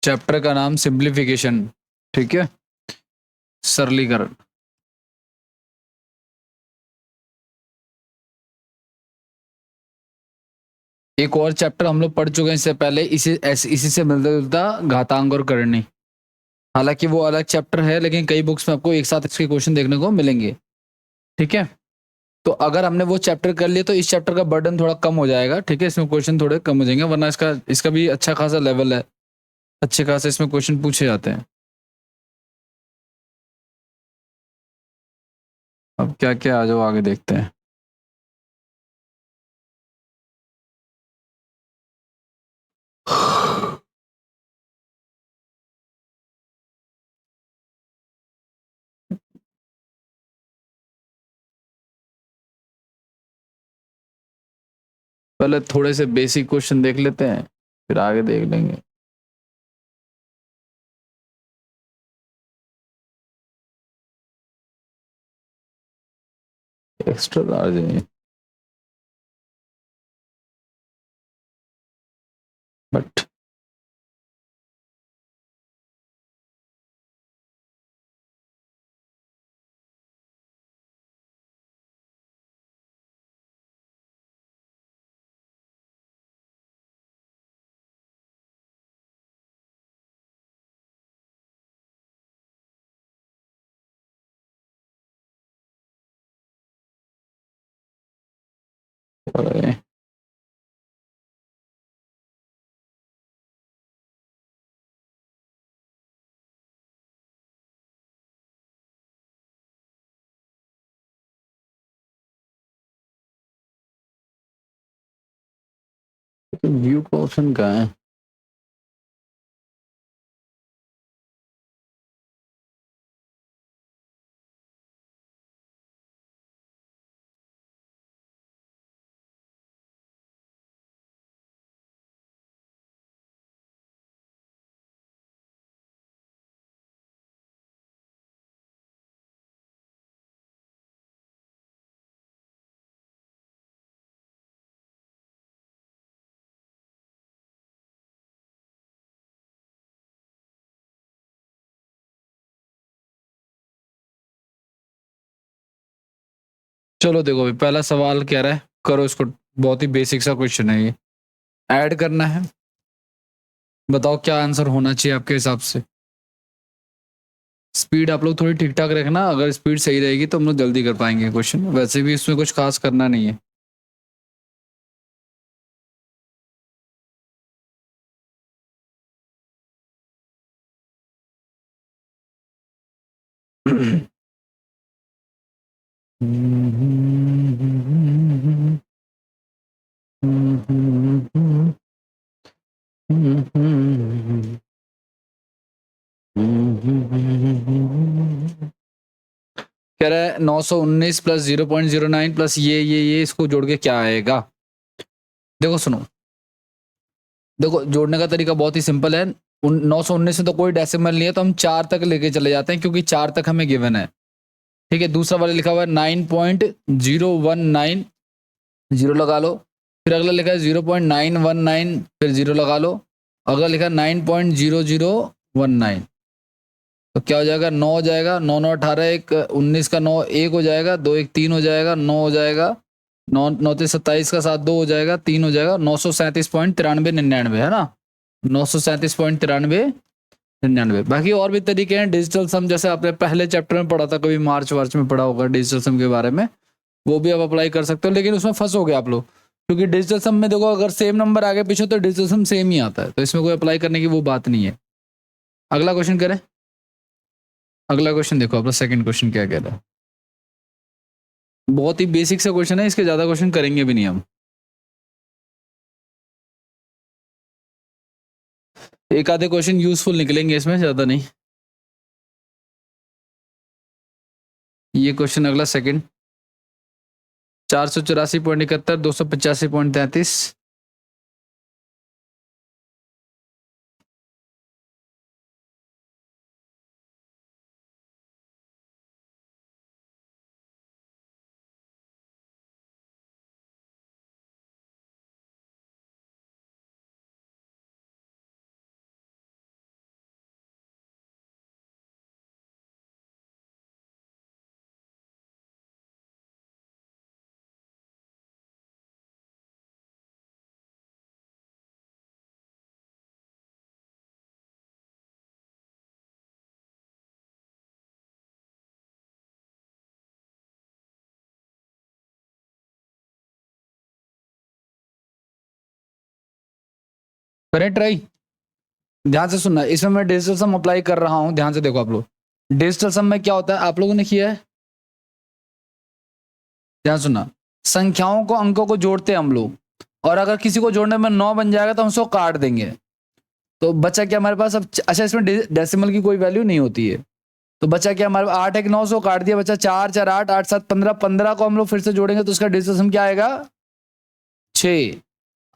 Chapter का नाम simplification, ठीक है, सरलीकरण। एक और चैप्टर हम लोग पढ़ चुके हैं इससे पहले, इसी से मिलता जुलता, घातांक और करनी। हालांकि वो अलग चैप्टर है, लेकिन कई बुक्स में आपको एक साथ इसके क्वेश्चन देखने को मिलेंगे, ठीक है। तो अगर हमने वो चैप्टर कर लिए तो इस चैप्टर का बर्डन थोड़ा कम हो जाएगा, ठीक है, इसमें क्वेश्चन थोड़े कम हो जाएंगे, वरना इसका इसका भी अच्छा खासा लेवल है, अच्छे खासे इसमें क्वेश्चन पूछे जाते हैं। अब क्या क्या, आ जाओ आगे देखते हैं। पहले थोड़े से बेसिक क्वेश्चन देख लेते हैं, फिर आगे देख लेंगे। एक्स्ट्रा लार्ज है, बट व्यू का ऑप्शन कहाँ है? चलो देखो भाई, पहला सवाल कह रहा है करो इसको, बहुत ही बेसिक सा क्वेश्चन है ये, ऐड करना है। बताओ क्या आंसर होना चाहिए आपके हिसाब से। स्पीड आप लोग थोड़ी ठीक ठाक रखना, अगर स्पीड सही रहेगी तो हम लोग जल्दी कर पाएंगे क्वेश्चन, वैसे भी इसमें कुछ खास करना नहीं है। कह रहा है 919 प्लस 0.09 प्लस ये इसको जोड़ के क्या आएगा। देखो सुनो, देखो जोड़ने का तरीका बहुत ही सिंपल है। 919 में तो कोई डेसिमल नहीं है, तो हम 4 तक लेके चले जाते हैं, क्योंकि 4 तक हमें गिवन है, ठीक है। दूसरा वाला लिखा हुआ है 9.019, जीरो लगा लो। फिर अगला लिखा है 0.919, फिर जीरो लगा लो। अगला लिखा है 9.0019, तो क्या हो जाएगा, 9 हो जाएगा, 9 9 18, एक 19 का 9 1 हो जाएगा, 2 1 3 हो जाएगा, 9 हो जाएगा, 9 9 27 का 7 2 हो जाएगा, 3 हो जाएगा, 937.9399 है ना, 937.9399। बाकी और भी तरीके हैं डिजिटल सम, जैसे आपने पहले चैप्टर में पढ़ा था, कभी मार्च वार्च में पढ़ा होगा डिजिटल सम के बारे में, वो भी आप अप्लाई कर सकते हो, लेकिन उसमें फंस हो गए आप लोग, क्योंकि डिजिटल सम में देखो अगर सेम नंबर आगे पीछे तो डिजिटल सम सेम ही आता है, तो इसमें कोई अप्लाई करने की वो बात नहीं है। अगला क्वेश्चन करें। अगला क्वेश्चन देखो, अपना सेकंड क्वेश्चन क्या कह रहा है। बहुत ही बेसिक सा क्वेश्चन है, इसके ज्यादा क्वेश्चन करेंगे भी नहीं हम। एक आधे क्वेश्चन यूजफुल निकलेंगे इसमें, ज्यादा नहीं। ये क्वेश्चन अगला सेकंड, 484.71, 285.33। Correct right. ध्यान से सुनना, इसमें मैं डिजिटल सम अप्लाई कर रहा हूं, ध्यान से देखो आप लोग। डिजिटल सम में क्या होता है, आप लोगों ने किया है, ध्यान सुनना। संख्याओं को, अंकों को जोड़ते हैं हम लोग, और अगर किसी को जोड़ने में 9 बन जाएगा तो हम उसको काट देंगे, तो बचा क्या हमारे पास अब। अच्छा, इसमें डेसिमल की कोई वैल्यू नहीं होती है, तो बचा क्या हमारे 8 1 9 सौ काट दिया, बचा 4 4 8 8 7 15, 15 को हम लोग फिर से जोड़ेंगे तो उसका डिजिटल सम क्या आएगा, 6।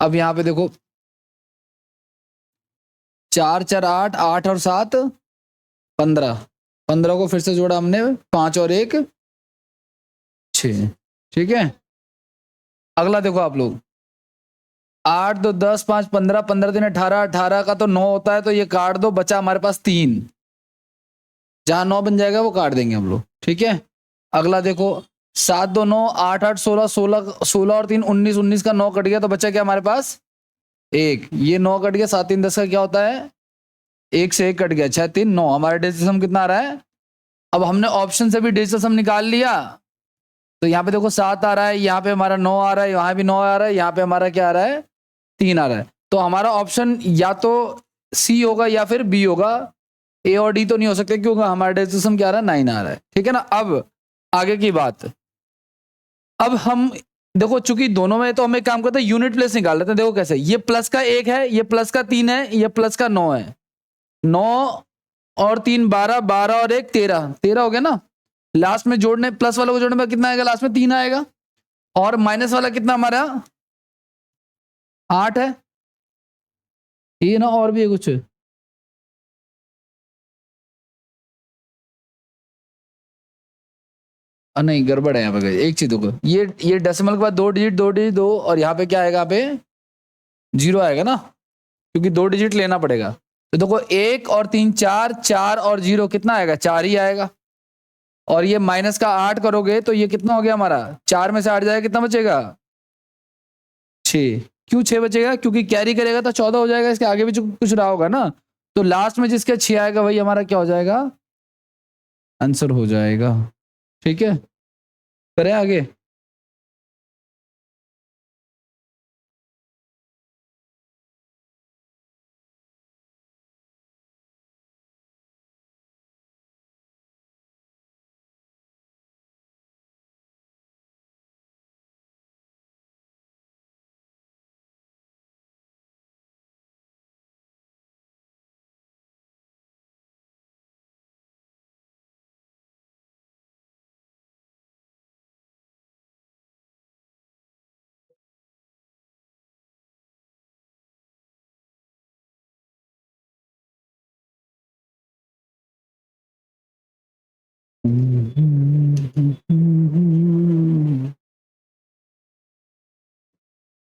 अब यहाँ पे देखो 4 4 8 8 और 7 15, 15 को फिर से जोड़ा हमने, 5 और 1 6, ठीक है। अगला देखो आप लोग, 8 2 10 5 15, 15 3 18, 18 का तो 9 होता है, तो ये काट दो, बचा हमारे पास 3, जहां 9 बन जाएगा वो काट देंगे हम लोग, ठीक है। अगला देखो 7 2 9 8 8 16, 16 16 और 3 19, 19 का 9 कट गया, तो बचा क्या हमारे पास 1, ये 9 कट गया, 7 3 10 का क्या होता है, 1 से 1 कट गया, 6 3 9, हमारा डिजिटल सम कितना आ रहा है। अब हमने ऑप्शन से भी डिजिटल सम निकाल लिया, तो यहाँ पे देखो 7 आ रहा है, यहाँ पे हमारा 9 आ रहा है, यहाँ भी 9 आ रहा है, यहाँ पे हमारा क्या आ रहा है, 3 आ रहा है। तो हमारा ऑप्शन या तो सी होगा या फिर बी होगा, ए और डी तो नहीं हो सकते, क्योंकि हमारा डिजिटल सम क्या आ रहा है, 9 आ रहा है, ठीक है ना। अब आगे की बात, अब हम देखो चूंकि दोनों में, तो हम एक काम करते हैं, यूनिट प्लेस निकाल लेते हैं। देखो कैसे, ये प्लस का 1 है, ये प्लस का 3 है, ये प्लस का 9 है, 9 और 3 12, 12 और 1 13, 13 हो गया ना। लास्ट में जोड़ने, प्लस वाले को जोड़ने में कितना आएगा, लास्ट में 3 आएगा, और माइनस वाला कितना हमारा 8 है, ये ना, और भी है कुछ, नहीं गड़बड़ है यहाँ पे, एक चीज देखो, ये डेसिमल के बाद 2 डिजिट 2 डिजिट 2, और यहाँ पे क्या आएगा, यहाँ पे 0 आएगा ना, क्योंकि 2 डिजिट लेना पड़ेगा। तो देखो 1 और 3 4, 4 और 0 कितना आएगा, 4 ही आएगा, और ये माइनस का 8 करोगे तो ये कितना हो गया हमारा, 4 में से 8 जाएगा, कितना बचेगा 6। क्यों 6 बचेगा, क्योंकि कैरी करेगा तो 14 हो जाएगा, इसके आगे भी कुछ रहा होगा ना, तो लास्ट में जिसका 6 आएगा वही हमारा क्या हो जाएगा, आंसर हो जाएगा, ठीक है। करें आगे।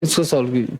इसको सॉल्व कीजिए।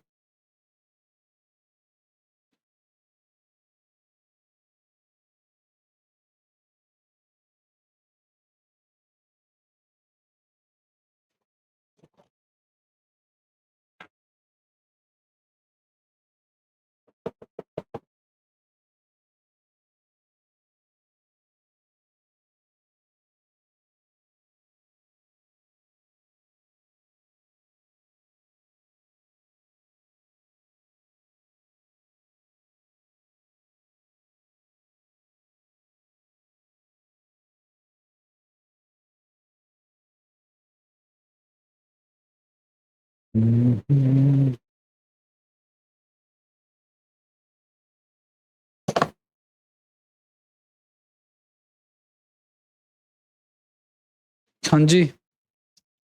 हाँ जी,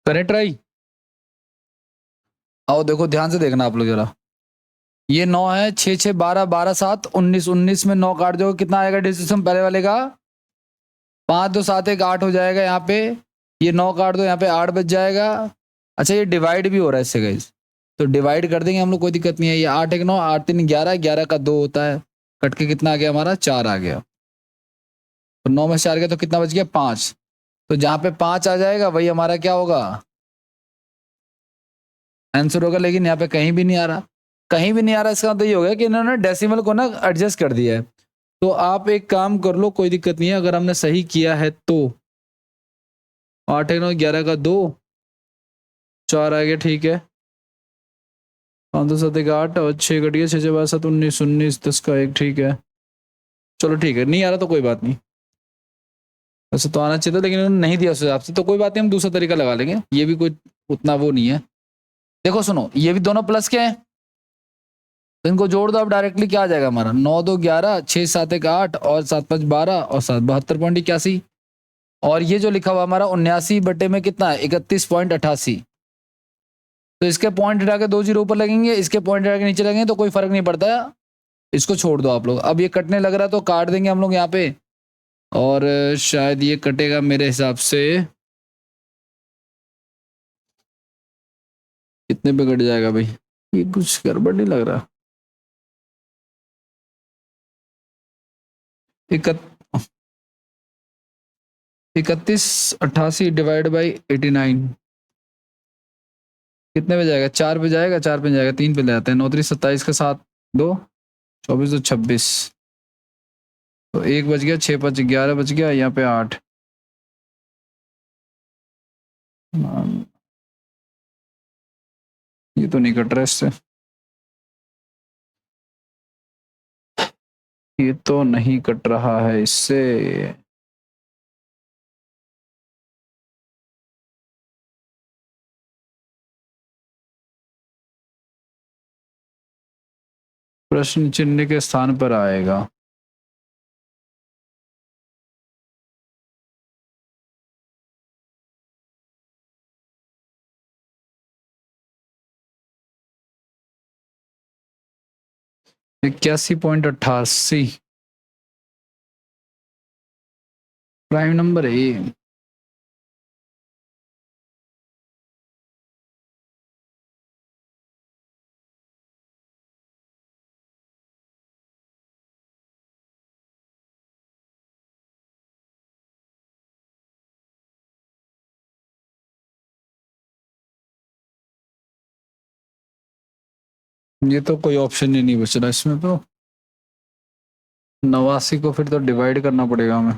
करें ट्राई। आओ देखो, ध्यान से देखना आप लोग जरा, ये 9 है, 6 6 12 12 7 19, 19 में 9 काट दो, कितना आएगा डिजिटल पहले वाले का, 5 2 7 1 8 हो जाएगा, यहाँ पे ये 9 काट दो, यहाँ पे 8 बच जाएगा। अच्छा, ये डिवाइड भी हो रहा है इससे गाइस, तो डिवाइड कर देंगे हम लोग, कोई दिक्कत नहीं है। ये 8 1 9, 8 3 11, 11 का 2 होता है, कट के कितना आ गया हमारा, 4 आ गया, तो 9 में से 4 गया तो कितना बच गया 5, तो जहाँ पे 5 आ जाएगा वही हमारा क्या होगा, आंसर होगा। लेकिन यहाँ पे कहीं भी नहीं आ रहा, कहीं भी नहीं आ रहा, इसका मतलब ये हो गया कि इन्होंने डेसिमल को ना एडजस्ट कर दिया है। तो आप एक काम कर लो, कोई दिक्कत नहीं है, अगर हमने सही किया है तो 8 1 9 11 का 2, 4 आ गया, ठीक है। 5 2 7 1 8 और 6 कट गया, 6 6 12 7 19 19 10 का 1, ठीक है। चलो ठीक है, नहीं आ रहा तो कोई बात नहीं। वैसे तो आना चाहिए था लेकिन उन्होंने नहीं दिया उस हिसाब से, तो कोई बात नहीं, हम दूसरा तरीका लगा लेंगे, ये भी कोई उतना वो नहीं है। देखो सुनो, ये भी दोनों प्लस के हैं, तो इनको जोड़ दो, अब डायरेक्टली क्या आ जाएगा हमारा, 9 2 11, 6 7 1 8 और 7 5 12 और 7 72.81। और ये जो लिखा हुआ हमारा 79 बटे में कितना है, 31.88। तो इसके पॉइंट हटा के 2 जीरो ऊपर लगेंगे, इसके पॉइंट हटा के नीचे लगेंगे, तो कोई फर्क नहीं पड़ता है। इसको छोड़ दो आप लोग। अब ये कटने लग रहा है तो काट देंगे हम लोग यहाँ पे, और शायद ये कटेगा मेरे हिसाब से, कितने पे कट जाएगा भाई, ये कुछ गड़बड़ नहीं लग रहा। इकत 3188 डिवाइड बाई 89 कितने पे जाएगा, 4 पे जाएगा, 4 पे जाएगा, 3 पे ले आते हैं, 9 3 27 के साथ 2 24 2 26, तो 1 बच गया, 6 5 11 बच गया, यहाँ पे 8। ये तो नहीं कट रहा इससे, ये तो नहीं कट रहा है इससे। प्रश्न चिन्ह के स्थान पर आएगा। इक्यासी पॉइंट 88 प्राइम नंबर है ये। ये तो कोई ऑप्शन ही नहीं बच रहा इसमें, तो 89 को फिर तो डिवाइड करना पड़ेगा हमें।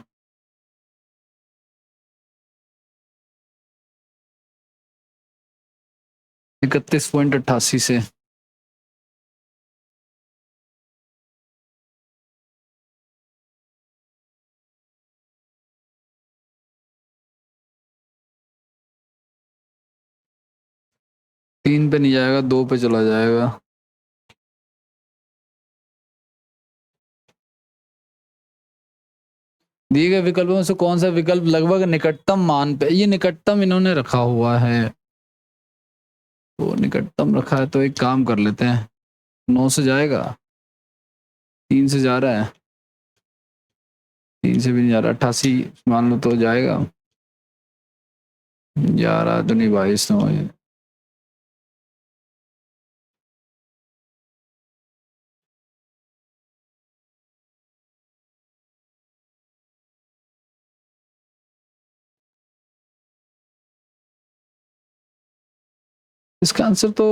31.88 से। तीन पे नहीं जाएगा, 2 पे चला जाएगा। दिए गए विकल्पों में से कौन सा विकल्प लगभग निकटतम मान पे, ये निकटतम इन्होंने रखा हुआ है, तो निकटतम रखा है तो एक काम कर लेते हैं, 9 से जाएगा, 3 से जा रहा है, 3 से भी नहीं जा रहा, 88 मान लो तो जाएगा, 11 तो नहीं, 22 9। इसका आंसर तो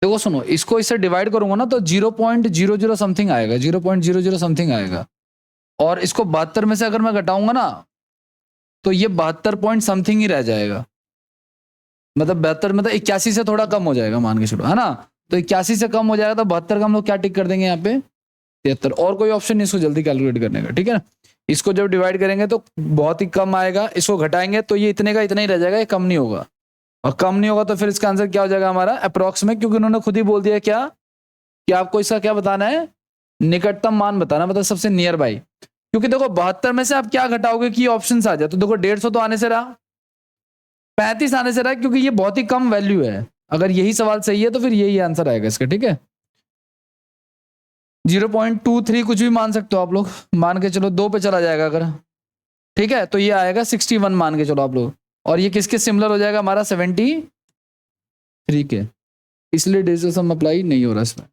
देखो सुनो, इसको इससे डिवाइड करूंगा ना तो 0.00 समथिंग आएगा, 0.00 समथिंग आएगा, और इसको 72 में से अगर मैं घटाऊंगा ना तो ये 72 पॉइंट समथिंग ही रह जाएगा, मतलब 72 मतलब 81 से थोड़ा कम हो जाएगा, मान के चलो, है ना। तो 81 से कम हो जाएगा तो 72 का हम लोग क्या टिक कर देंगे यहाँ पे, 73। और कोई ऑप्शन नहीं इसको जल्दी कैलकुलेट करने का, ठीक है ना। इसको जब डिवाइड करेंगे तो बहुत ही कम आएगा, इसको घटाएंगे तो ये इतने का इतना ही रह जाएगा, ये कम नहीं होगा, और कम नहीं होगा तो फिर इसका आंसर क्या हो जाएगा हमारा, अप्रोक्स में, क्योंकि उन्होंने खुद ही बोल दिया क्या कि आपको इसका क्या बताना है, निकटतम मान बताना, मतलब सबसे नियर बाई। क्योंकि देखो 72 में से आप क्या घटाओगे कि ऑप्शन आ जाए, तो देखो 150 तो आने से रहा, 35 आने से रहा, क्योंकि ये बहुत ही कम वैल्यू है। अगर यही सवाल सही है तो फिर यही आंसर आएगा इसका, ठीक है। 0.23 कुछ भी मान सकते हो आप लोग, मान के चलो 2 पे चला जाएगा अगर, ठीक है, तो ये आएगा 61 मान के चलो आप लोग, और ये किसके सिमिलर हो जाएगा हमारा, 73 के, इसलिए डिजिटल अप्लाई नहीं हो रहा इसमें।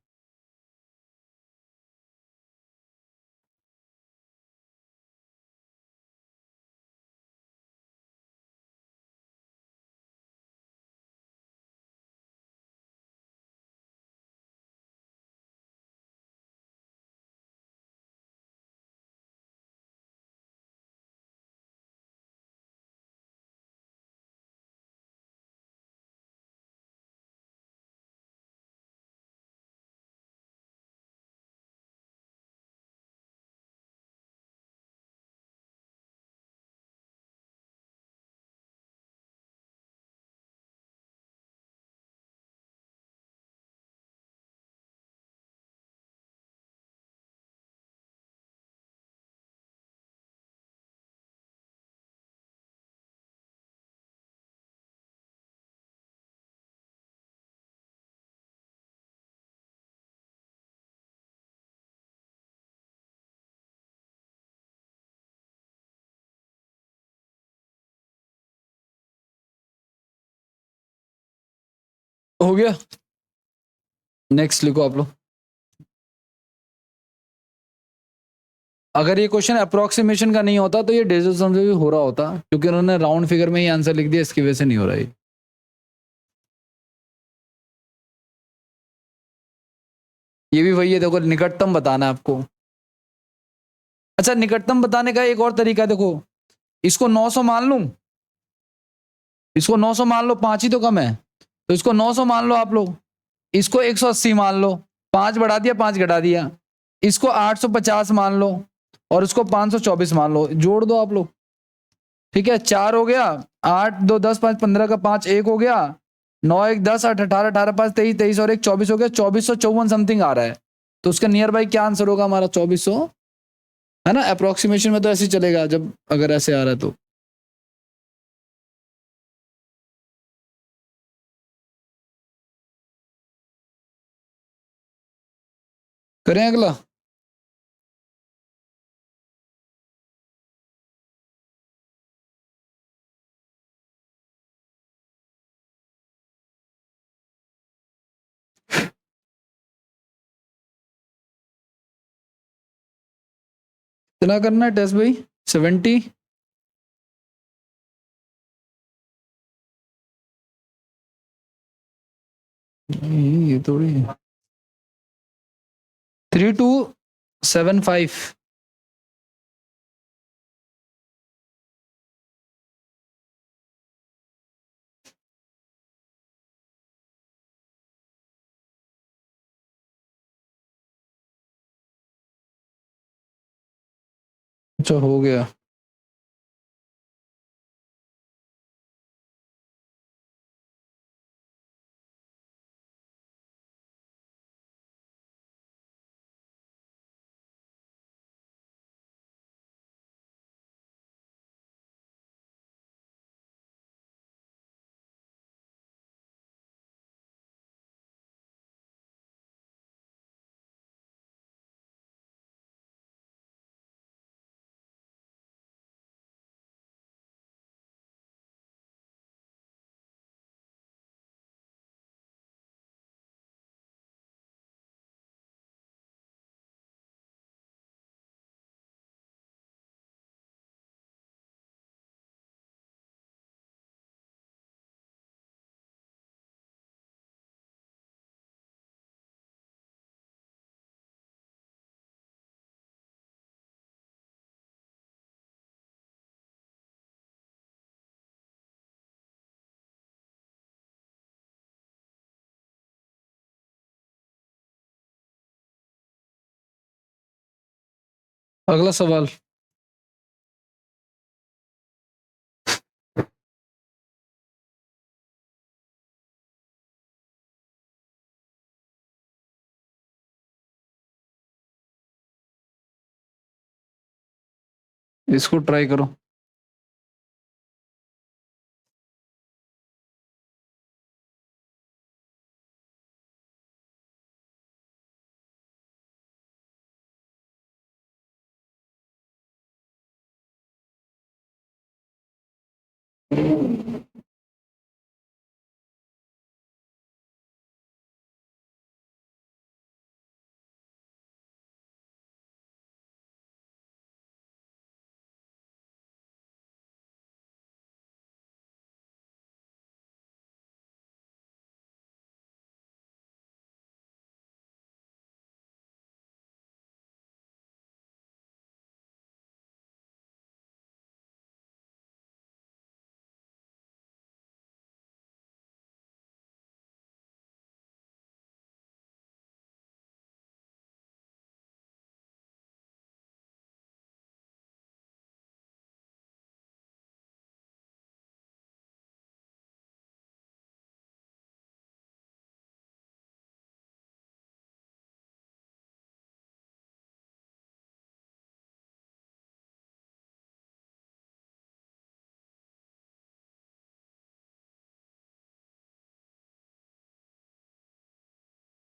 हो गया। नेक्स्ट लिखो आप लोग। अगर ये क्वेश्चन अप्रोक्सीमेशन का नहीं होता तो ये डेसिमल सम से भी हो रहा होता, क्योंकि उन्होंने राउंड फिगर में ही आंसर लिख दिया, इसकी वजह से नहीं हो रहा है। ये भी वही है, देखो निकटतम बताना है आपको। अच्छा, निकटतम बताने का एक और तरीका है, देखो इसको 900 मान लूं, इसको 900 मान लो, 5 ही तो कम है, तो इसको 900 मान लो आप लोग, इसको 180 मान लो, 5 बढ़ा दिया 5 घटा दिया, इसको 850 मान लो और इसको 524 मान लो, जोड़ दो आप लोग। ठीक है, 4 हो गया, 8 2 10 5 15 का 5 1 हो गया, 9 1 10 8 18 18 5 23 23 और 1 24 हो गया, 2454 समथिंग आ रहा है। तो उसका नियर बाई क्या आंसर होगा हमारा? 2400, है ना। अप्रोक्सीमेशन में तो ऐसे ही चलेगा, जब अगर ऐसे आ रहा है तो। करें अगला। कितना करना है टेस्ट भाई? 70? ये थोड़ी 3275। अच्छा हो गया। अगला सवाल। इसको ट्राई करो।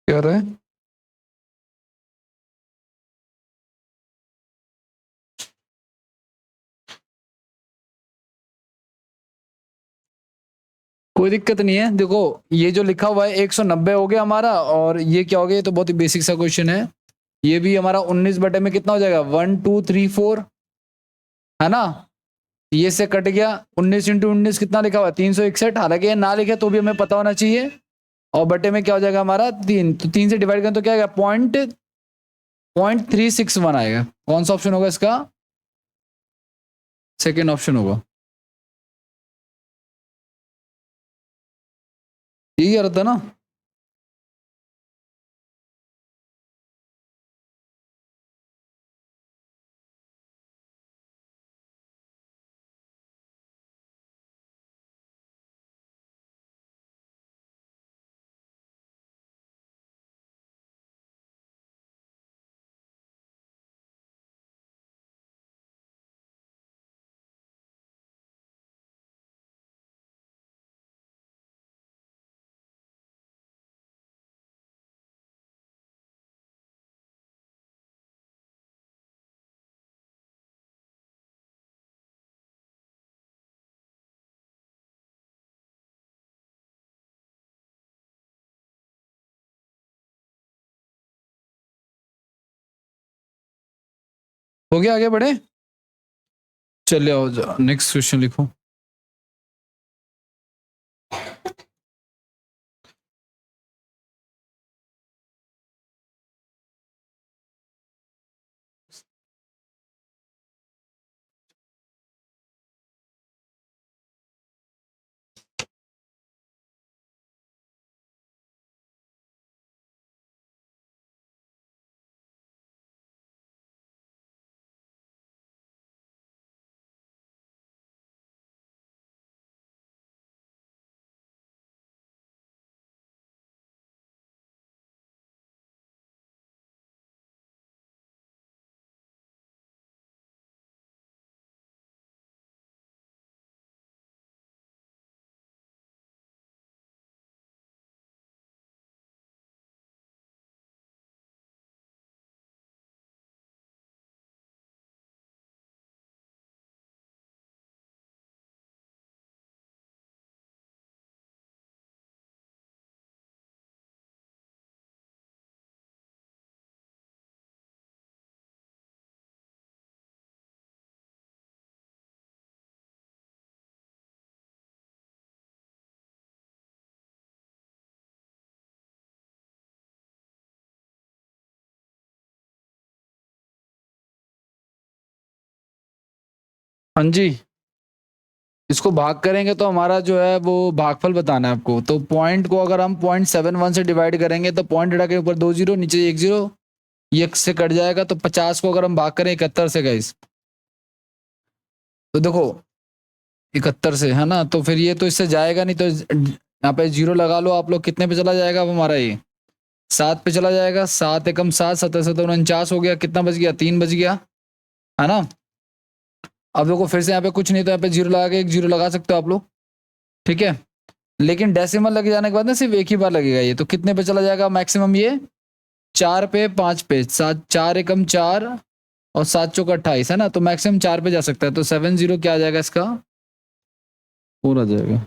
क्या रहा है? कोई दिक्कत नहीं है। देखो ये जो लिखा हुआ है 190 हो गया हमारा, और ये क्या हो गया, ये तो बहुत ही बेसिक सा क्वेश्चन है। ये भी हमारा 19 बटे में कितना हो जाएगा, 1 2 3 4, है ना। ये से कट गया, 19 इंटू 19 कितना लिखा हुआ है, 361। हालांकि ये ना लिखे तो भी हमें पता होना चाहिए। और बटे में क्या हो जाएगा हमारा 3, तो 3 से डिवाइड करें तो क्या आएगा, 0.361 आएगा। कौन सा ऑप्शन होगा इसका, सेकेंड ऑप्शन होगा। यही आ रहा था ना। हो गया, आगे बढ़े। चले आओ, नेक्स्ट क्वेश्चन लिखो। हाँ जी, इसको भाग करेंगे तो हमारा जो है वो भागफल बताना है आपको। तो पॉइंट को अगर हम 0.71 से डिवाइड करेंगे तो पॉइंट हटा के ऊपर 2 जीरो, नीचे 1 जीरो, ये एक से कट जाएगा। तो 50 को अगर हम भाग करें 71 से गाइस, तो देखो 71 से, है ना, तो फिर ये तो इससे जाएगा नहीं, तो यहाँ पे जीरो लगा लो आप लोग। कितने पे चला जाएगा अब हमारा, ये 7 पे चला जाएगा। 7 एकम 7, 7 7 49 हो गया। कितना बच गया, 3 बच गया, है ना। अब देखो फिर से यहाँ पे कुछ नहीं, तो यहाँ पे जीरो लगा के एक जीरो लगा सकते हो आप लोग, ठीक है। लेकिन डेसिमल लग जाने के बाद ना सिर्फ एक ही बार लगेगा ये, तो कितने पे चला जाएगा मैक्सिमम, ये 4 पे, 5 पे, 7, 4 एकम 4 और 7 चौका 28, है ना। तो मैक्सिमम 4 पे जा सकता है। तो 70 क्या आ जाएगा इसका, पूरा जाएगा।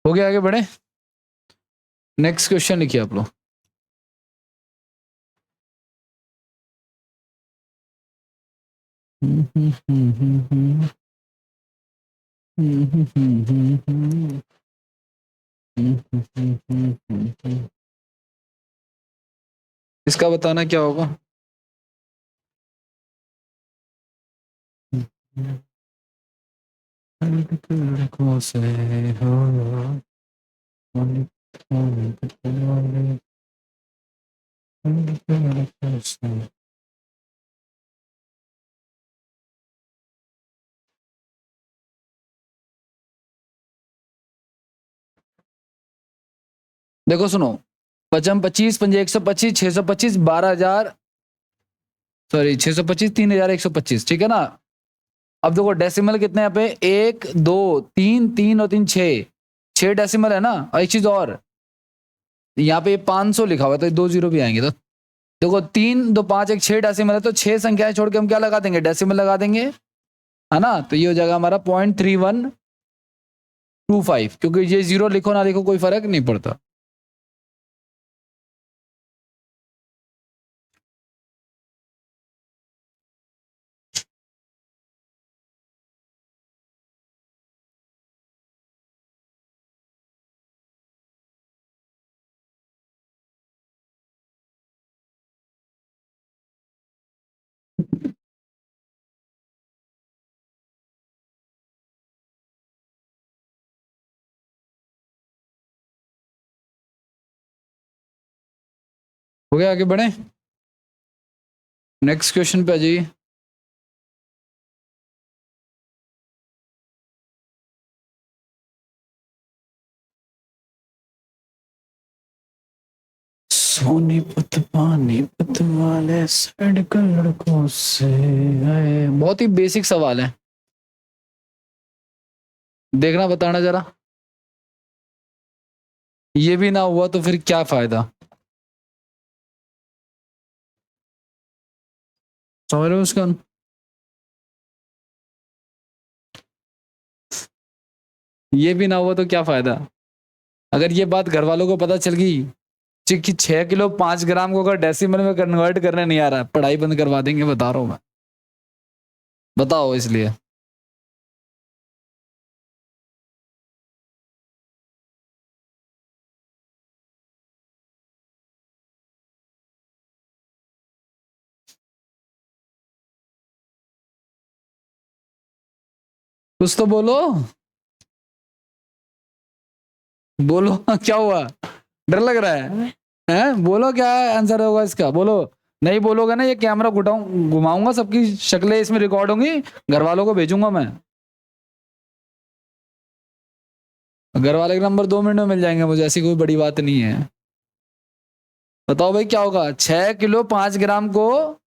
हो गया, आगे बढ़े। नेक्स्ट क्वेश्चन लिखिए आप लोग। इसका बताना क्या होगा। से हो देखो सुनो, 55 25 पंजे 125 625 12,000, सॉरी 625 3,125, ठीक है ना। अब देखो डेसिमल कितने यहाँ पे, 1 2 3, 3 और 3 6 डेसिमल है ना। और एक चीज और, यहाँ पे 500 लिखा हुआ है तो 2 जीरो भी आएंगे। तो देखो 3 2 5 1 6 डेसिमल है, तो 6 संख्याएं छोड़ के हम क्या लगा देंगे, डेसिमल लगा देंगे, है ना। तो ये हो जाएगा हमारा 0.3125, क्योंकि ये जीरो लिखो ना लिखो कोई फर्क नहीं पड़ता। हो गया, आगे बढ़े, नेक्स्ट क्वेश्चन पे आ जाइए। सोनीपत पानीपत वाले साइड के लड़कों से आए। बहुत ही बेसिक सवाल है, देखना बताना जरा। ये भी ना हुआ तो फिर क्या फायदा, समझ रहे हो उसका। ये भी ना हुआ तो क्या फायदा। अगर ये बात घर वालों को पता चल गई कि 6 किलो 5 ग्राम को अगर डेसिमल में कन्वर्ट करने नहीं आ रहा, पढ़ाई बंद करवा देंगे, बता रहा हूं मैं। बताओ इसलिए। कुछ तो बोलो, बोलो क्या हुआ, डर लग रहा है हैं? बोलो क्या आंसर होगा इसका, बोलो। नहीं बोलोगे ना, ये कैमरा घुमाऊंगा, सबकी शक्लें इसमें रिकॉर्ड होंगी, घर वालों को भेजूंगा मैं। घर वाले के नंबर 2 मिनट में मिल जाएंगे मुझे, ऐसी कोई बड़ी बात नहीं है। बताओ भाई क्या होगा, 6 किलो 5 ग्राम को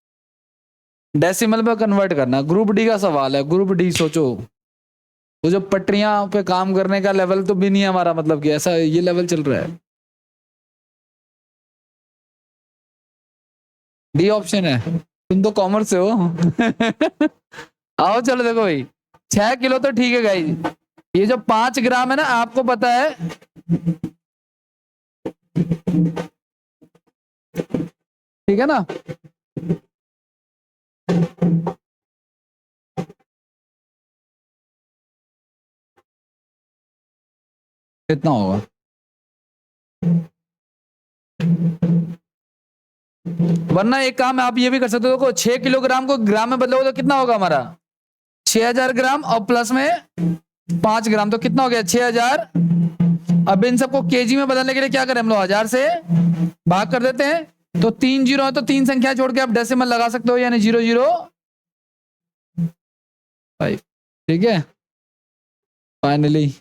डेसिमल में कन्वर्ट करना, ग्रुप डी का सवाल है, ग्रुप डी। सोचो, वो जो पटरियां पे काम करने का लेवल तो भी नहीं है हमारा, मतलब कि ऐसा ये लेवल चल रहा है। डी ऑप्शन है, तुम तो कॉमर्स से हो आओ चलो देखो भाई, 6 किलो तो ठीक है गाइस, ये जो 5 ग्राम है ना, आपको पता है, ठीक है ना। कितना होगा, वरना एक काम आप ये भी कर सकते हो, देखो 6 किलोग्राम को ग्राम में बदलोगे तो कितना होगा हमारा, 6000 ग्राम, और प्लस में 5 ग्राम, तो कितना हो गया 6000। अब इन सबको केजी में बदलने के लिए क्या करें हम लोग, 1000 से भाग कर देते हैं, तो 3 जीरो है, तो 3 संख्या छोड़ के आप डेसिमल लगा सकते हो, यानी 005। ठीक है, फाइनली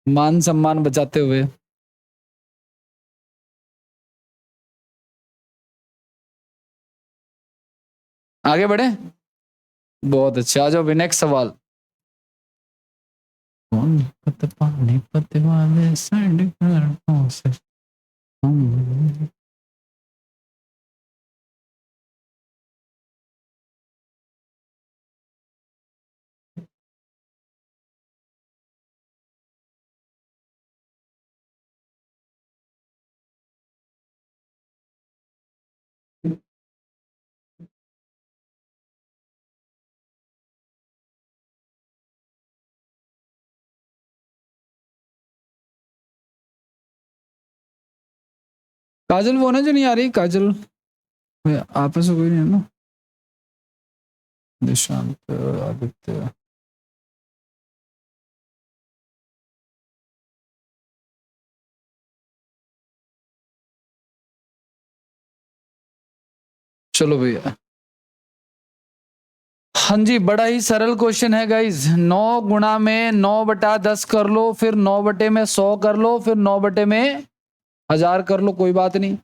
मान सम्मान बचाते हुए। आगे बढ़े, बहुत अच्छा। आ जाओ नेक्स्ट सवाल। पानीपत वाले साइड लड़कों से काजल वो ना जो नहीं आ रही, काजल आपस में कोई नहीं है ना, निशांत आदित्य। चलो भैया, हाँ जी, बड़ा ही सरल क्वेश्चन है गाइज। 9 गुणा में 9/10 कर लो, फिर 9 बटे में 100 कर लो, फिर 9 बटे में 1000 कर लो, कोई बात नहीं।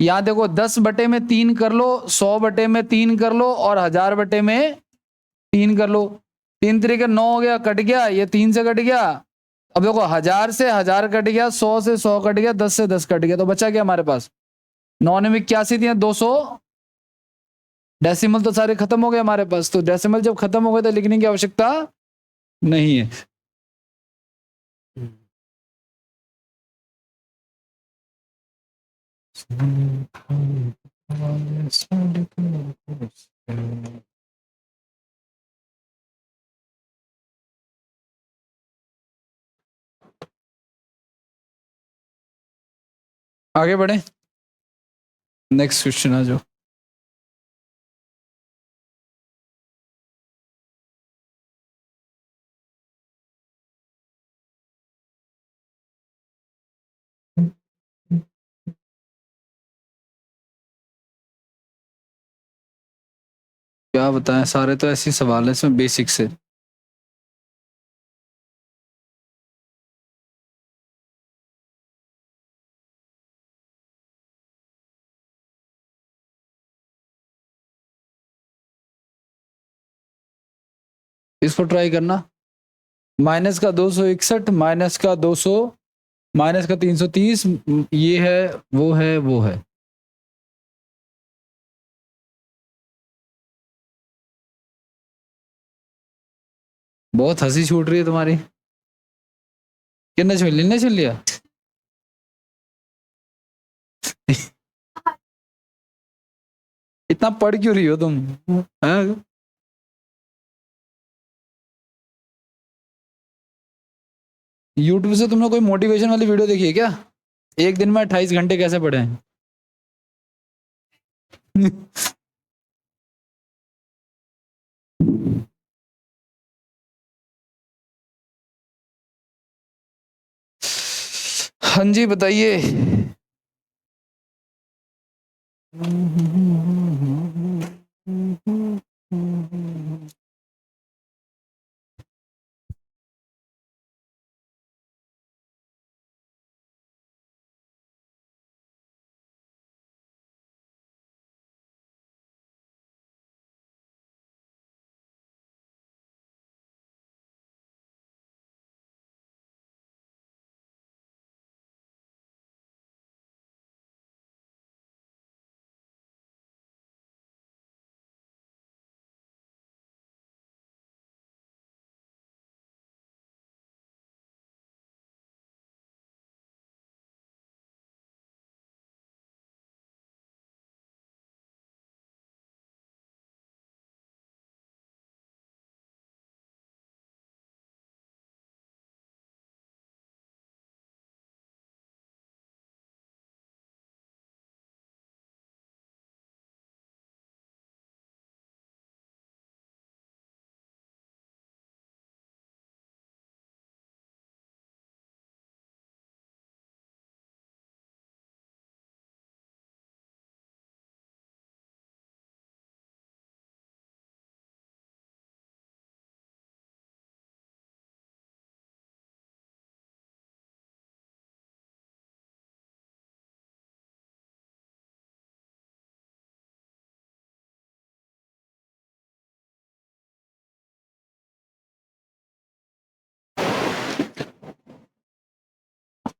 यहाँ देखो 10 बटे में 3 कर लो, 100 बटे में 3 कर लो, और 1000 बटे में 3 कर लो, 3 3 9 हो गया, कट गया, ये 3 से कट गया। अब देखो 1000 से 1000 कट गया, 100 से 100 कट गया, 10 से 10 कट गया, तो बचा क्या हमारे पास 9 में 81 दिए, 200। डेसिमल तो सारे खत्म हो गए हमारे पास, तो डेसिमल जब खत्म हो गए तो लिखने की आवश्यकता नहीं है। आगे बढ़े, नेक्स्ट क्वेश्चन आ जाओ। क्या बताएं, सारे तो ऐसे सवाल है इसमें बेसिक से। इसको ट्राई करना, माइनस का 261, माइनस का 200, माइनस का 330, ये है वो है वो है। बहुत हंसी छूट रही है तुम्हारी। कितने छीन लिया, छीन लिया। इतना पढ़ क्यों रही हो तुम, हाँ? यूट्यूब से तुमने कोई मोटिवेशन वाली वीडियो देखी है क्या? एक दिन में 28 घंटे कैसे पढ़े हैं? हाँ जी बताइए।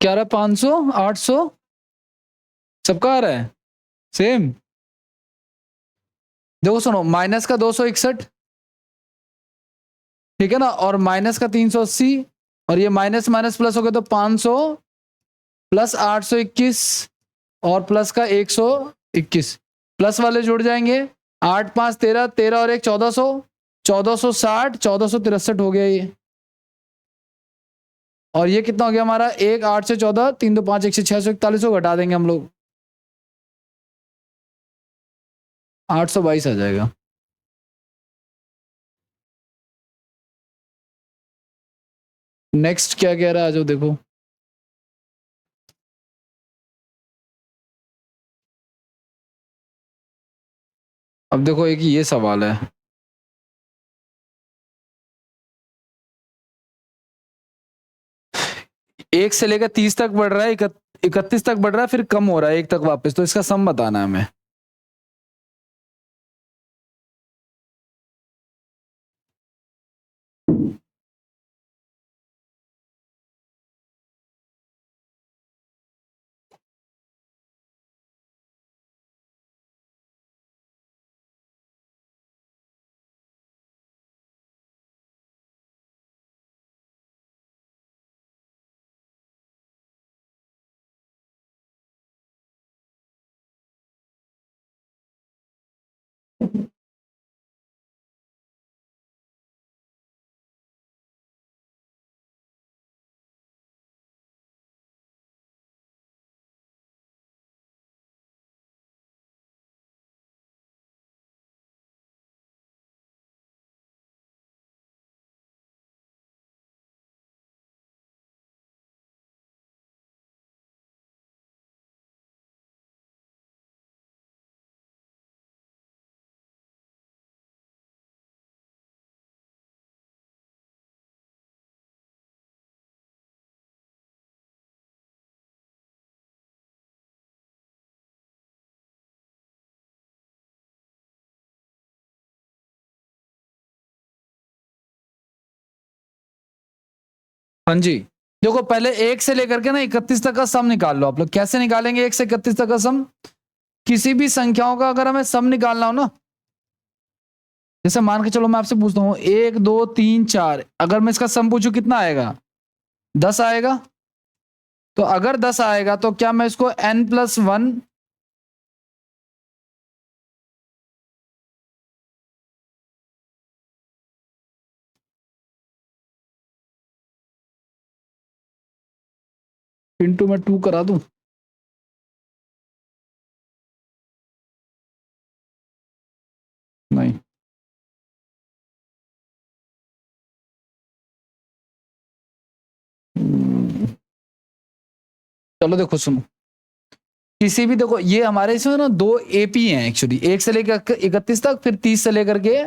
क्या रहा, 500 800 सबका आ रहा है सेम। देखो सुनो, माइनस का 261, ठीक है ना, और माइनस का 380, और ये माइनस माइनस प्लस हो गया तो 500 प्लस 821 और प्लस का 121, प्लस वाले जुड़ जाएंगे। 8 5 13, 13 और 1 1400, 1460, 1463 हो गया ये। और ये कितना हो गया हमारा, 1 8 से 14, 3 2 5 1 से 641 को घटा देंगे हम लोग, 822 आ जाएगा। नेक्स्ट क्या कह रहा है, आ जाओ देखो। अब देखो एक ये सवाल है, एक से लेकर 30 तक बढ़ रहा है, 31 तक बढ़ रहा है, फिर कम हो रहा है 1 तक वापस, तो इसका सम बताना है हमें। हाँ जी, देखो पहले 1 से लेकर के ना 31 तक का सम निकाल लो आप लोग। कैसे निकालेंगे 1 से 31 तक का सम? किसी भी संख्याओं का अगर हमें सम निकालना हो ना, जैसे मान के चलो मैं आपसे पूछता हूँ 1 2 3 4, अगर मैं इसका सम पूछूं कितना आएगा? 10 आएगा। तो अगर 10 आएगा तो क्या मैं इसको n+1 इंटू में 2 करा दूं? नहीं, चलो देखो सुनो, किसी भी देखो ये हमारे इसमें ना 2 एपी हैं एक्चुअली, 1 से लेकर 31 तक, फिर 30 से लेकर के,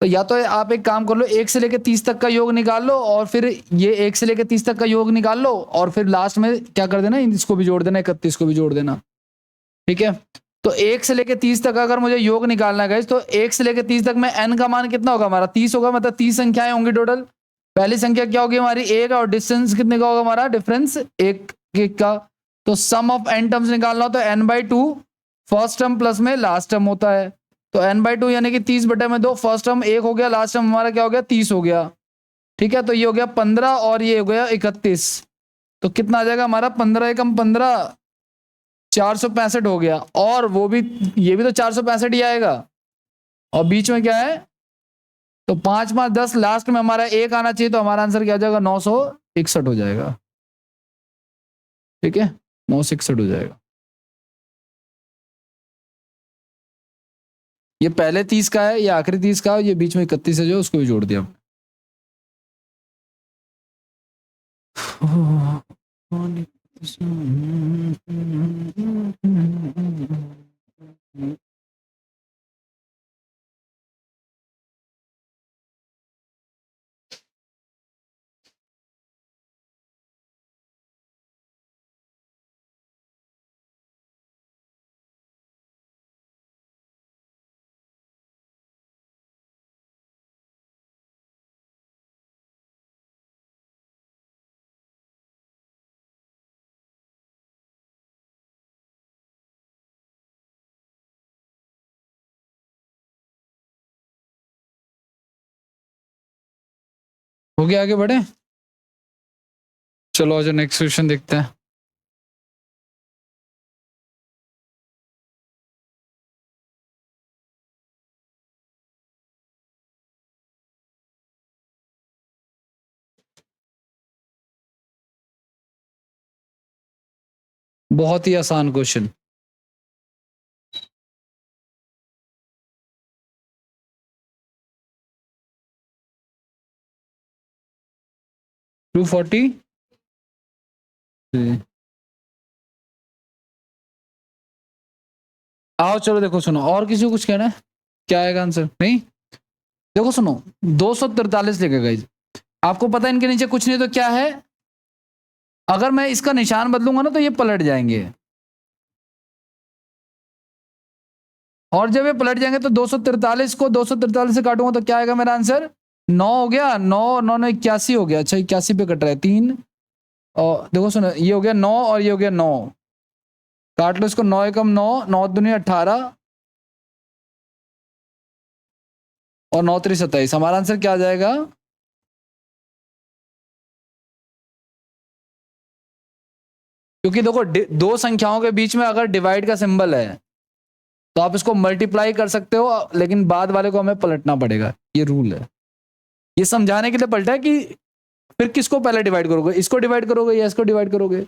तो या तो आप एक काम कर लो 1 से लेकर 30 तक का योग निकाल लो, और फिर ये 1 से लेकर 30 तक का योग निकाल लो, और फिर लास्ट में क्या कर देना, इसको भी जोड़ देना, 31 को भी जोड़ देना। ठीक है, तो 1 से लेकर 30 तक अगर मुझे योग निकालना है गाइस, तो 1 से लेकर 30 तक में n का मान कितना होगा हमारा? 30 होगा, मतलब 30 संख्याएं होंगी टोटल। पहली संख्या क्या होगी हमारी? 1, और डिस्टेंस कितने का होगा हमारा? डिफरेंस 1 का। तो सम ऑफ n टर्म्स निकालना हो तो n/2 फर्स्ट टर्म प्लस में लास्ट टर्म होता है। तो n/2 यानी कि 30/2, फर्स्ट टर्म 1 हो गया, लास्ट टर्म हमारा क्या हो गया? 30 हो गया। ठीक है, तो ये हो गया 15 और ये हो गया 31। तो कितना आ जाएगा हमारा? 15 एकम 15, 465 हो गया। और वो भी, ये भी तो 465 ही आएगा, और बीच में क्या है? तो 5 5 10, लास्ट में हमारा 1 आना चाहिए, तो हमारा आंसर क्या हो जाएगा? 961 हो जाएगा। ठीक है, 961 हो जाएगा। ये पहले 30 का है, ये आखिरी 30 का है, ये बीच में 31 है जो, उसको भी जोड़ दिया। हो गया, आगे बढ़े? चलो आज नेक्स्ट क्वेश्चन देखते हैं। बहुत ही आसान क्वेश्चन। टू 40। आओ चलो देखो सुनो, और किसी को कुछ कहना है? क्या आएगा आंसर? नहीं, देखो सुनो, 243 लिखेगा गाइस। आपको पता है इनके नीचे कुछ नहीं तो क्या है? अगर मैं इसका निशान बदलूंगा ना तो ये पलट जाएंगे, और जब ये पलट जाएंगे तो 243 को 243 से काटूंगा तो क्या आएगा मेरा आंसर? 9 हो गया। 9 9 9 81 हो गया। अच्छा, 81 पे कट रहा है 3, और देखो सुनो, ये हो गया 9 और ये हो गया 9, काट लो इसको। 9 एकम 9, 9 दूनी 18, और 9 3 27। हमारा आंसर क्या आ जाएगा? क्योंकि देखो दो संख्याओं के बीच में अगर डिवाइड का सिंबल है तो आप इसको मल्टीप्लाई कर सकते हो, लेकिन बाद वाले को हमें पलटना पड़ेगा, ये रूल है। ये समझाने के लिए पलटा है कि फिर किसको पहले डिवाइड करोगे, इसको डिवाइड करोगे या इसको डिवाइड करोगे?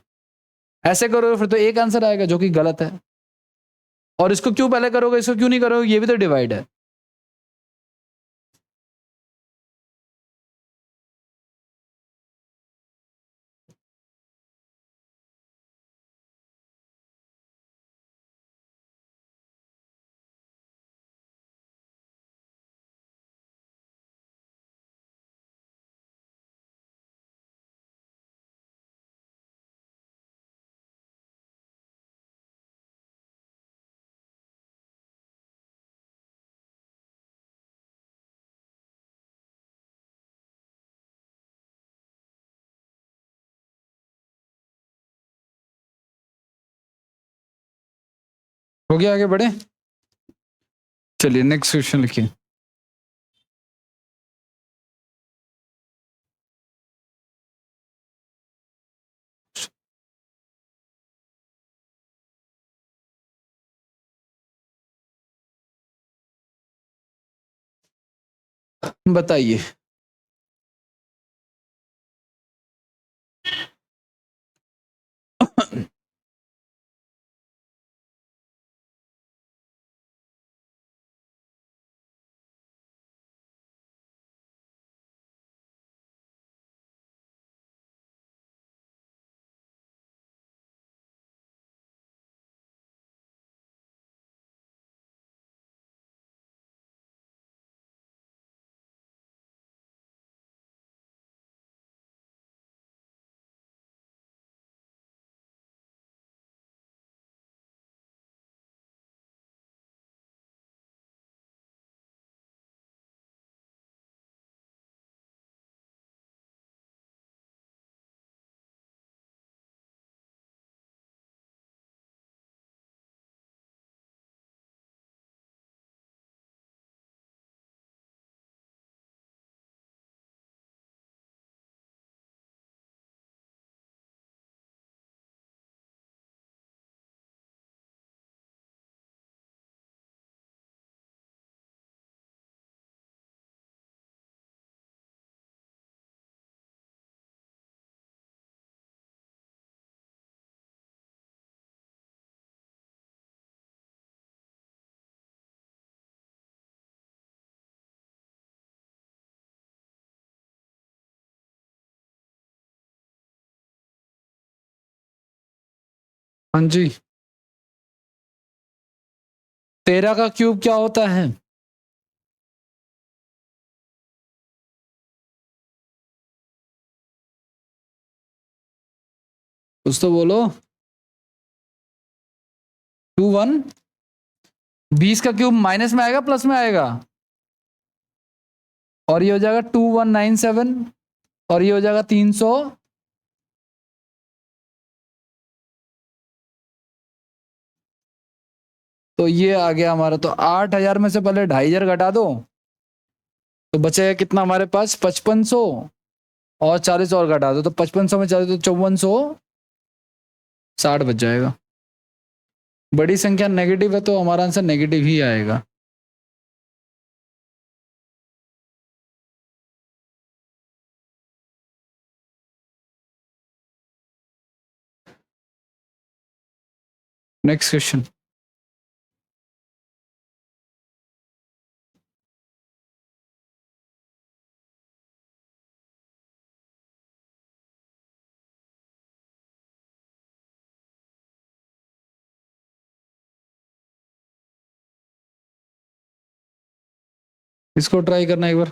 ऐसे करोगे फिर तो एक आंसर आएगा जो कि गलत है, और इसको क्यों पहले करोगे, इसको क्यों नहीं करोगे, ये भी तो डिवाइड है। हो गया, आगे बढ़े। चलिए नेक्स्ट क्वेश्चन लिखिए। बताइए। हाँ जी। 13 का क्यूब क्या होता है? कुछ तो बोलो। 21। 20 का क्यूब माइनस में आएगा प्लस में आएगा? और ये हो जाएगा 2197। और ये हो जाएगा 300। तो ये आ गया हमारा। तो 8000 में से पहले 2500 घटा दो, तो बचेगा कितना हमारे पास? 5500। और 40 और घटा दो तो 5500 में 40 तो 5460 बच जाएगा। बड़ी संख्या नेगेटिव है तो हमारा आंसर नेगेटिव ही आएगा। Next question. इसको ट्राई करना एक बार।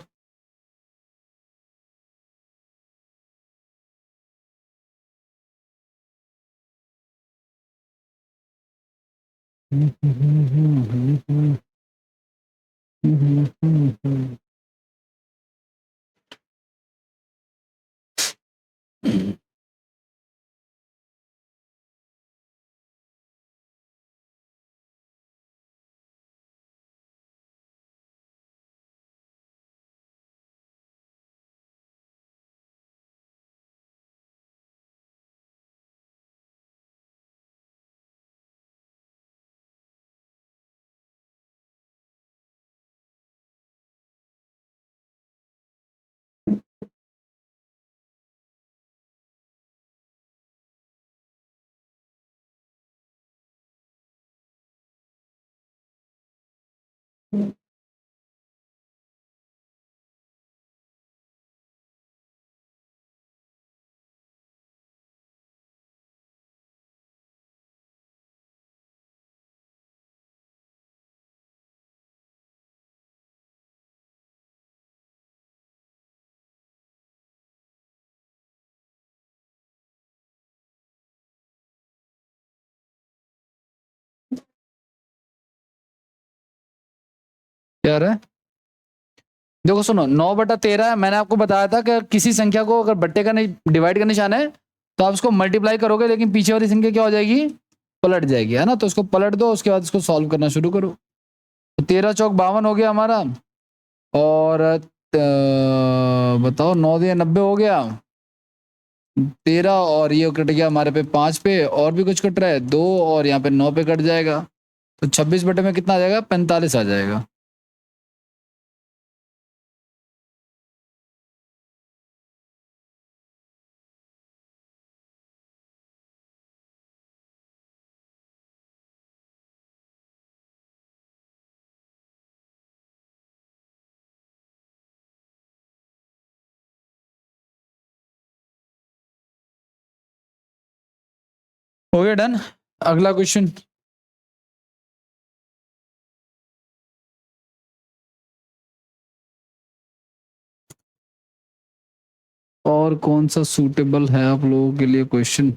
क्या रहा है? देखो सुनो, 9/13 है। मैंने आपको बताया था कि किसी संख्या को अगर बट्टे का नहीं डिवाइड का निशान है तो आप उसको मल्टीप्लाई करोगे, लेकिन पीछे वाली संख्या क्या हो जाएगी? पलट जाएगी, है ना। तो इसको पलट दो, उसके बाद इसको सॉल्व करना शुरू करो। तो 13 चौक 52 हो गया हमारा, और बताओ 9 दिया 90 हो गया, 13 और ये कट गया हमारे पे 5 पे, और भी कुछ कट रहा है 2, और यहाँ पे 9 पे कट जाएगा, तो 26 बटे में कितना आ जाएगा, 45 आ जाएगा। हो गया डन। अगला क्वेश्चन। और कौन सा सूटेबल है आप लोगों के लिए क्वेश्चन?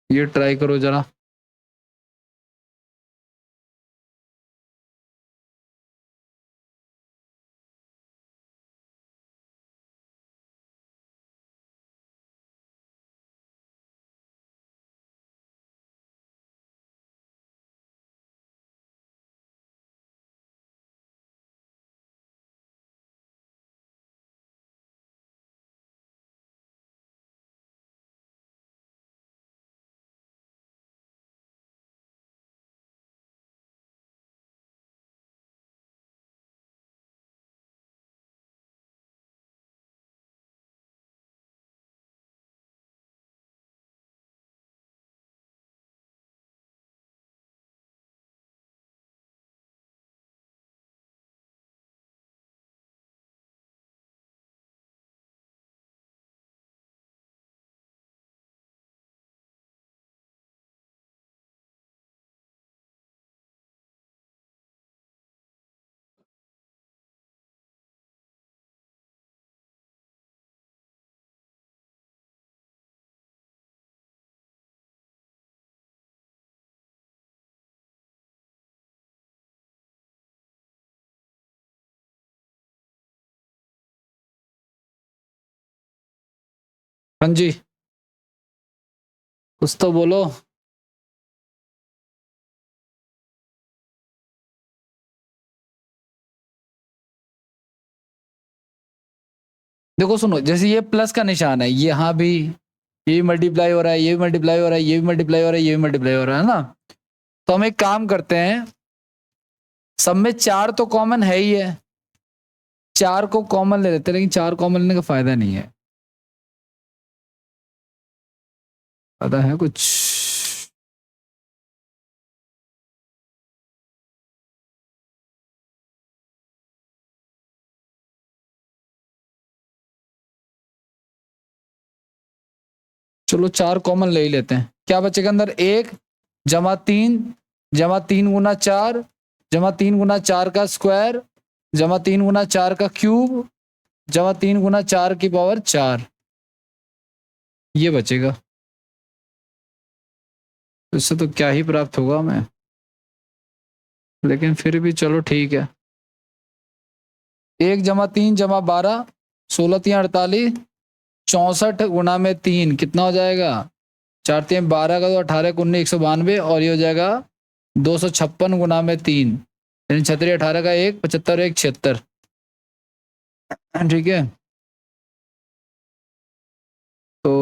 ये ट्राई करो जरा। हाँ जी, कुछ तो बोलो। देखो सुनो, जैसे ये प्लस का निशान है, ये यहाँ भी ये मल्टीप्लाई हो रहा है, ये भी मल्टीप्लाई हो रहा है, ये भी मल्टीप्लाई हो रहा है, ये भी मल्टीप्लाई हो रहा है ना। तो हम एक काम करते हैं, सब में 4 तो कॉमन है ही है, 4 को कॉमन ले लेते हैं, लेकिन 4 कॉमन लेने का फायदा नहीं है। पता है कुछ? चलो 4 कॉमन ले ही लेते हैं। क्या बचेगा अंदर, 1 जमा 3 जमा 3 गुना 4 जमा 3 गुना 4 का स्क्वायर जमा 3 गुना 4 का क्यूब जमा 3 गुना 4 की पावर 4, ये बचेगा। तो इससे तो क्या ही प्राप्त होगा हमें, लेकिन फिर भी चलो ठीक है। 1 जमा 3 जमा 12, 16 3 48, 64 गुना में 3 कितना हो जाएगा, 4 3 12 का, तो 18 को 19 192, और ये हो जाएगा 256 गुना में 3, यानी 36 18 का 1 75 1 76। ठीक है, तो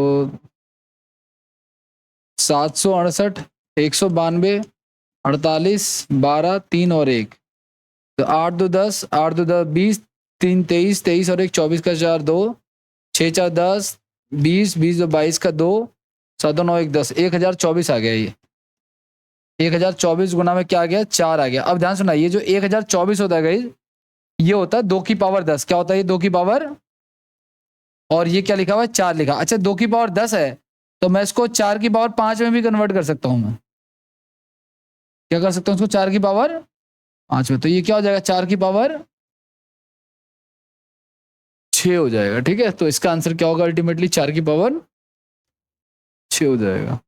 768 192 48 12 3 और 1, तो 8 2 10 8 2 10 20 3 23 23 और 1 24 का 4 2 6 4 10 20 20 22 का 2 7 9 1 10 1024 आ गया। ये 1024 गुना में क्या आ गया, 4 आ गया। अब ध्यान सुना, ये जो 1024 होता है गाइस, ये होता है 2 की पावर 10। क्या होता है ये, 2 की पावर, और ये क्या लिखा हुआ है, 4 लिखा। अच्छा 2 की पावर 10 है, तो मैं इसको 4 की पावर 5 में भी कन्वर्ट कर सकता हूं मैं। क्या कर सकता हूं इसको, 4 की पावर 5 में, तो ये क्या हो जाएगा, 4 की पावर 6 हो जाएगा। ठीक है, तो इसका आंसर क्या होगा, अल्टीमेटली 4 की पावर 6 हो जाएगा।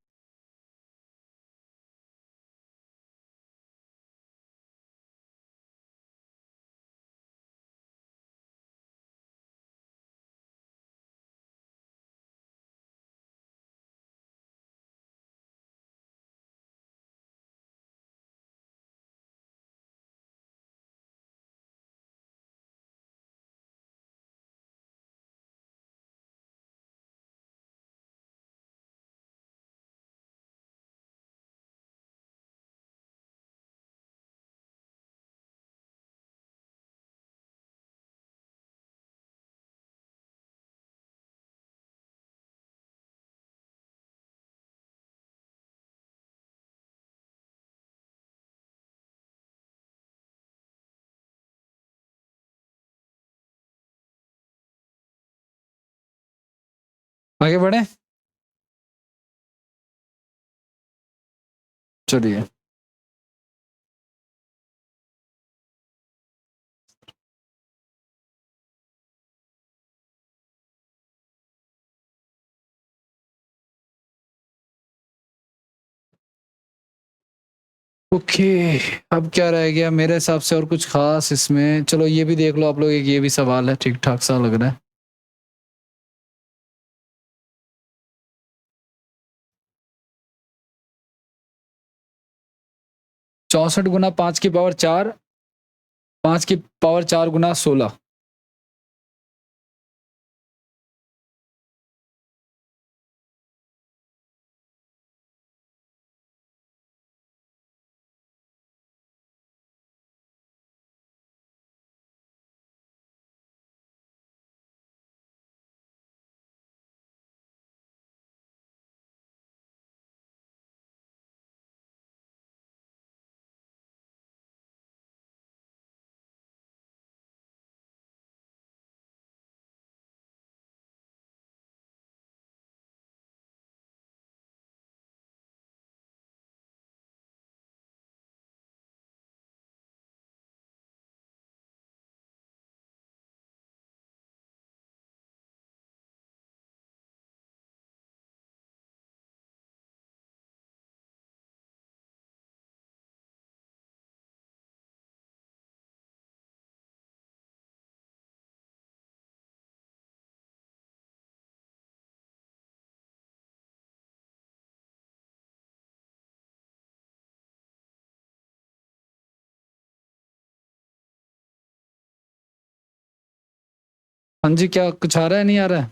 आगे बढ़े, चलिए। ओके, अब क्या रह गया मेरे हिसाब से, और कुछ खास इसमें? चलो ये भी देख लो आप लोग, एक ये भी सवाल है, ठीक ठाक सा लग रहा है। 64 गुना 5 की पावर 4, 5 की पावर 4 गुना 16। हाँ जी, क्या कुछ आ रहा है, नहीं आ रहा है?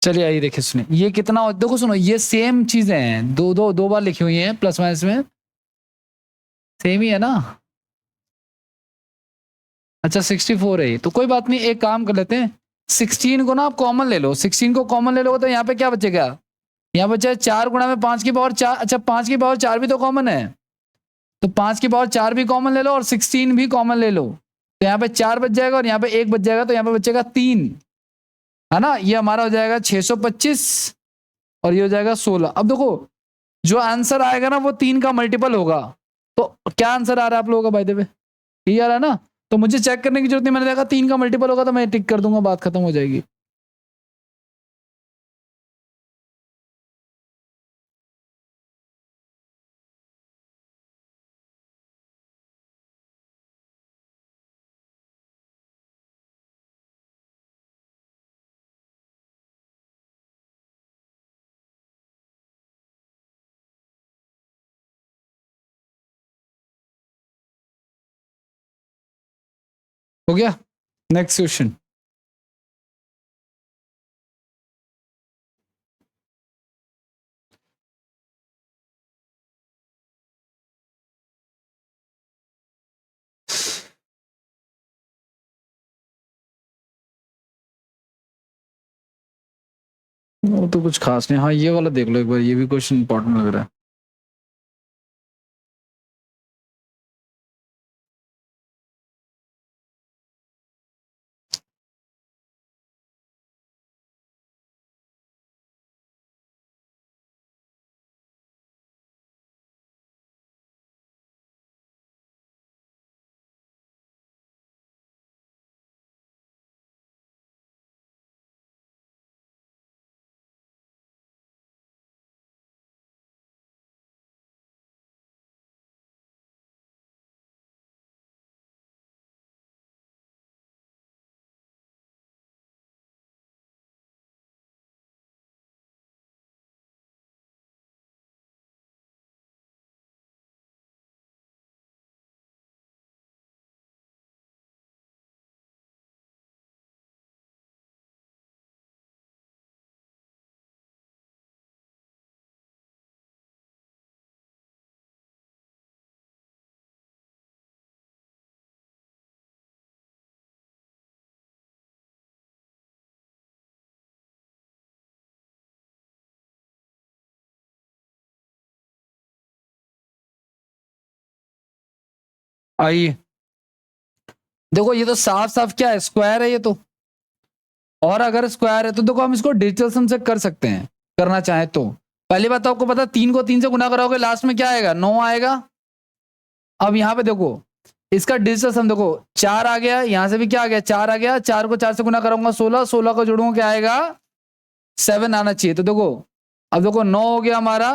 चलिए आइए देखिए, सुनिए ये कितना, देखो सुनो, ये सेम चीजें हैं, दो दो दो बार लिखी हुई हैं प्लस माइनस में, सेम ही है ना। अच्छा 64 है ये, तो कोई बात नहीं, एक काम कर लेते हैं, 16 को ना आप कॉमन ले लो, 16 को कॉमन ले लो तो यहाँ पे क्या बचेगा, यहाँ बचा है 4 गुना में 5 की पावर 4, अच्छा 5 की पावर 4 भी तो कॉमन है, तो 5 की पावर 4 भी कॉमन ले लो और 16 भी कॉमन ले लो, तो यहाँ पे 4 बच जाएगा और यहाँ पे 1 बच जाएगा, तो यहाँ पे बचेगा 3, है ना। ये हमारा हो जाएगा 625 और ये हो जाएगा 16। अब देखो जो आंसर आएगा ना वो 3 का मल्टीपल होगा, तो क्या आंसर आ रहा है आप लोगों का, बाय द वे ठीक आ रहा है ना, तो मुझे चेक करने की जरूरत नहीं, मैंने देखा 3 का मल्टीपल होगा तो मैं टिक कर दूंगा, बात खत्म हो जाएगी। हो गया, नेक्स्ट क्वेश्चन। वो तो कुछ खास नहीं, हाँ ये वाला देख लो एक बार, ये भी क्वेश्चन इंपॉर्टेंट लग रहा है। आइए देखो, ये तो साफ साफ क्या है, स्क्वायर है ये तो। और अगर स्क्वायर है तो देखो हम इसको डिजिटल सम से कर सकते हैं, करना चाहे तो। पहली बात तो आपको पता, 3 को 3 से गुना करोगे लास्ट में क्या आएगा, 9 आएगा। अब यहां पे देखो इसका डिजिटल सम देखो, 4 आ गया, यहां से भी क्या आ गया, 4 आ गया, 4 को 4 से गुना करूंगा 16, 16 को जोड़ूंगा क्या आएगा, 7 आना चाहिए। तो देखो अब देखो 9 हो गया हमारा,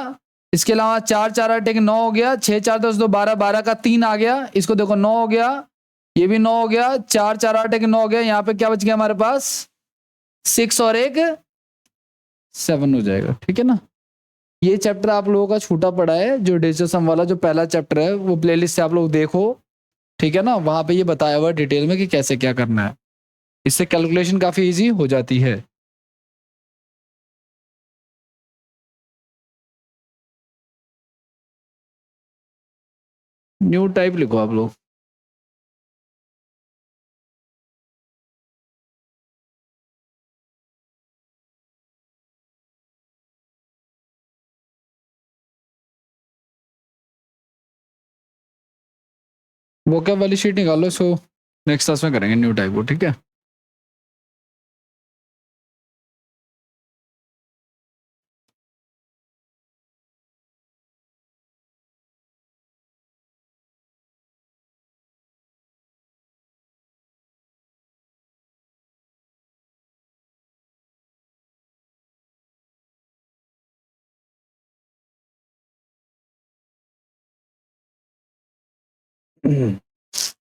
इसके अलावा 4 4 8 एक 9 हो गया, 6 4 10 2 12, 12 का 3 आ गया, इसको देखो 9 हो गया, ये भी 9 हो गया, 4 4 8 एक 9 हो गया, यहाँ पे क्या बच गया हमारे पास, 6 और एक 7 हो जाएगा, ठीक है ना। ये चैप्टर आप लोगों का छूटा पड़ा है, जो डिजिटल सम वाला जो पहला चैप्टर है, वो प्लेलिस्ट से आप लोग देखो, ठीक है ना, वहां पे ये बताया हुआ है डिटेल में कि कैसे क्या करना है। इससे कैलकुलेशन काफी इजी हो जाती है। न्यू टाइप लिखो आप लोग। वो क्या वाली शीट निकालो, इसको नेक्स्ट क्लास में करेंगे न्यू टाइप को, ठीक है।